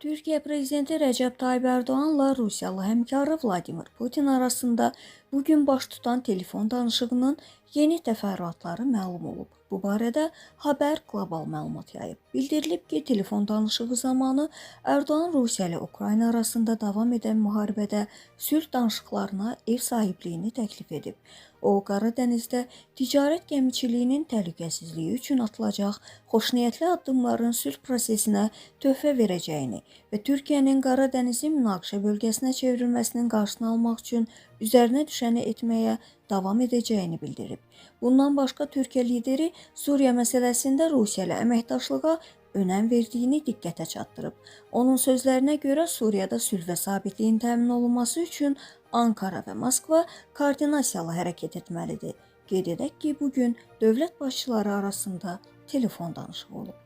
Türkiye Prezidenti Recep Tayyip Erdoğan'la Rusiyalı həmkarı Vladimir Putin arasında bugün baş tutan telefon danışığının yeni təfərrüatları məlum olub. Bu barədə Haber Global məlumat yayıb. Bildirilib ki, telefon danışığı zamanı Erdoğan Rusiya ilə Ukrayna arasında davam edən müharibədə sülh danışıqlarına ev sahibliyini təklif edib. O, Qara Dənizdə ticarət gəmiçiliyinin təhlükəsizliyi üçün atılacaq xoşniyyətli addımların sülh prosesinə töhfə verəcəyini və Türkiyənin Qara Dənizin münaqişə bölgəsinə çevrilməsinin qarşısını almaq üçün üzərinə düşəni etməyə davam edəcəyini bildirib. Bundan başqa Türkiyə lideri Suriya məsələsində Rusiya ilə əməkdaşlığa önəm verdiyini diqqətə çatdırıb. Onun sözlərinə görə Suriyada sülh və sabitliyin təmin olunması üçün Ankara və Moskva koordinasiyalı hərəkət etməlidir. Qeyd edək ki, bugün dövlət başçıları arasında telefon danışığı olub.